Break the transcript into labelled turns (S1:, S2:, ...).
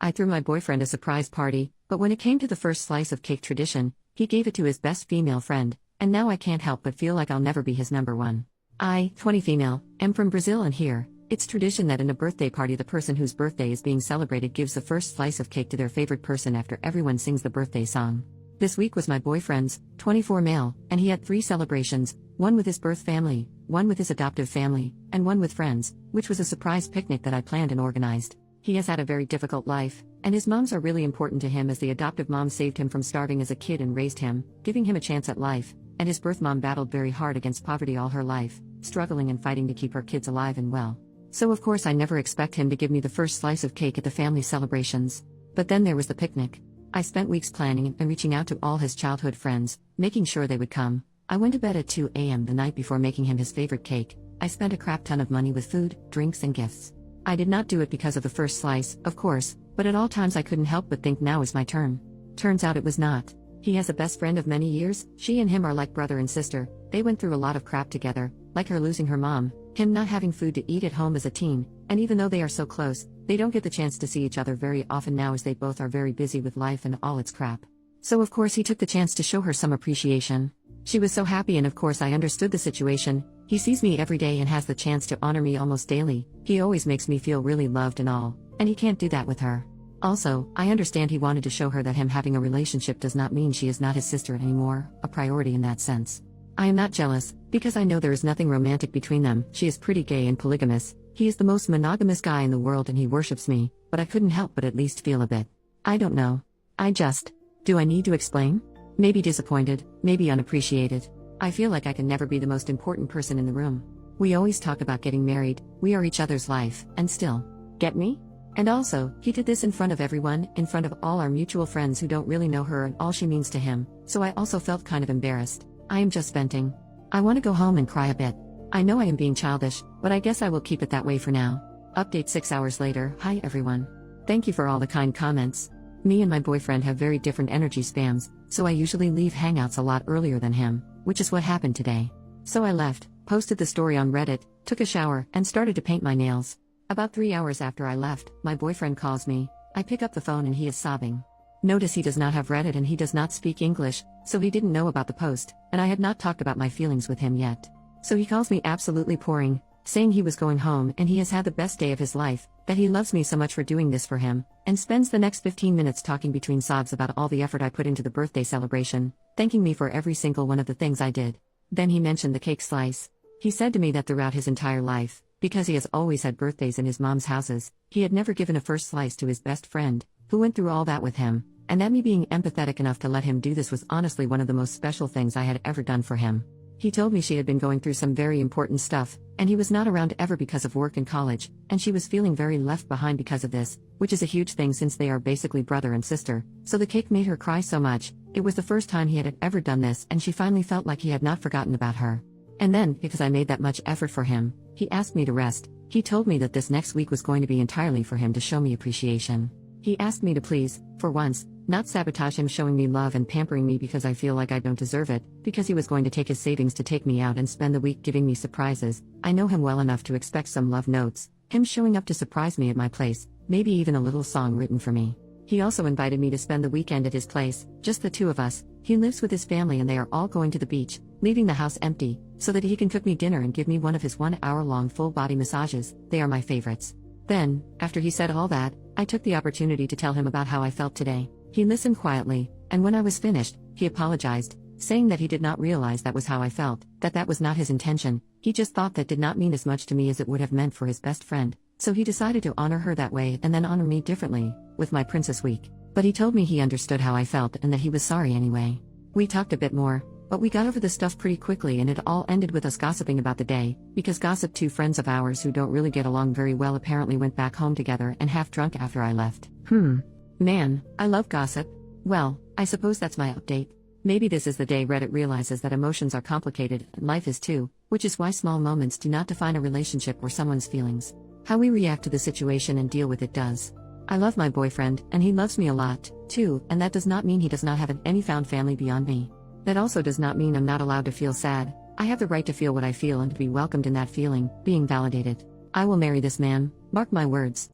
S1: I threw my boyfriend a surprise party, but when it came to the first slice of cake tradition, he gave it to his best female friend, and now I can't help but feel like I'll never be his number one. I, 20 female, am from Brazil, and here, it's tradition that in a birthday party the person whose birthday is being celebrated gives the first slice of cake to their favorite person after everyone sings the birthday song. This week was my boyfriend's, 24 male, and he had 3 celebrations, one with his birth family, one with his adoptive family, and one with friends, which was a surprise picnic that I planned and organized. He has had a very difficult life, and his moms are really important to him, as the adoptive mom saved him from starving as a kid and raised him, giving him a chance at life, and his birth mom battled very hard against poverty all her life, struggling and fighting to keep her kids alive and well. So of course I never expect him to give me the first slice of cake at the family celebrations. But then there was the picnic. I spent weeks planning and reaching out to all his childhood friends, making sure they would come. I went to bed at 2 a.m. the night before making him his favorite cake. I spent a crap ton of money with food, drinks and gifts. I did not do it because of the first slice, of course, but at all times I couldn't help but think now is my turn. Turns out it was not. He has a best friend of many years, she and him are like brother and sister, they went through a lot of crap together, like her losing her mom, him not having food to eat at home as a teen, and even though they are so close, they don't get the chance to see each other very often now as they both are very busy with life and all its crap. So of course he took the chance to show her some appreciation. She was so happy, and of course I understood the situation. He sees me every day and has the chance to honor me almost daily. He always makes me feel really loved and all, and he can't do that with her. Also, I understand he wanted to show her that him having a relationship does not mean she is not his sister anymore, a priority in that sense. I am not jealous, because I know there is nothing romantic between them. She is pretty gay and polygamous. He is the most monogamous guy in the world and he worships me, but I couldn't help but at least feel a bit. I don't know. Do I need to explain? Maybe disappointed, maybe unappreciated. I feel like I can never be the most important person in the room. We always talk about getting married, we are each other's life, and still. Get me? And also, he did this in front of everyone, in front of all our mutual friends who don't really know her and all she means to him, so I also felt kind of embarrassed. I am just venting. I want to go home and cry a bit. I know I am being childish, but I guess I will keep it that way for now. Update 6 hours later. Hi everyone. Thank you for all the kind comments. Me and my boyfriend have very different energy spans, so I usually leave hangouts a lot earlier than him, which is what happened today. So I left, posted the story on Reddit, took a shower, and started to paint my nails. About 3 hours after I left, my boyfriend calls me. I pick up the phone and he is sobbing. Notice he does not have Reddit and he does not speak English, so he didn't know about the post, and I had not talked about my feelings with him yet. So he calls me absolutely pouring, saying he was going home and he has had the best day of his life, that he loves me so much for doing this for him, and spends the next 15 minutes talking between sobs about all the effort I put into the birthday celebration, thanking me for every single one of the things I did. Then he mentioned the cake slice. He said to me that throughout his entire life, because he has always had birthdays in his mom's houses, he had never given a first slice to his best friend, who went through all that with him, and that me being empathetic enough to let him do this was honestly one of the most special things I had ever done for him. He told me she had been going through some very important stuff, and he was not around ever because of work and college, and she was feeling very left behind because of this, which is a huge thing since they are basically brother and sister, so the cake made her cry so much. It was the first time he had ever done this and she finally felt like he had not forgotten about her. And then, because I made that much effort for him, he asked me to rest. He told me that this next week was going to be entirely for him to show me appreciation. He asked me to please, for once, not sabotage him showing me love and pampering me because I feel like I don't deserve it, because he was going to take his savings to take me out and spend the week giving me surprises. I know him well enough to expect some love notes, him showing up to surprise me at my place, maybe even a little song written for me. He also invited me to spend the weekend at his place, just the two of us. He lives with his family and they are all going to the beach, leaving the house empty, so that he can cook me dinner and give me one of his 1-hour-long full-body massages. They are my favorites. Then, after he said all that, I took the opportunity to tell him about how I felt today. He listened quietly, and when I was finished, he apologized, saying that he did not realize that was how I felt, that was not his intention. He just thought that did not mean as much to me as it would have meant for his best friend, so he decided to honor her that way and then honor me differently, with my Princess Week. But he told me he understood how I felt and that he was sorry anyway. We talked a bit more, but we got over the stuff pretty quickly and it all ended with us gossiping about the day, because gossip, 2 friends of ours who don't really get along very well apparently went back home together and half drunk after I left. Man, I love gossip. Well, I suppose that's my update. Maybe this is the day Reddit realizes that emotions are complicated, and life is too, which is why small moments do not define a relationship or someone's feelings. How we react to the situation and deal with it does. I love my boyfriend, and he loves me a lot, too, and that does not mean he does not have any found family beyond me. That also does not mean I'm not allowed to feel sad. I have the right to feel what I feel and to be welcomed in that feeling, being validated. I will marry this man, mark my words.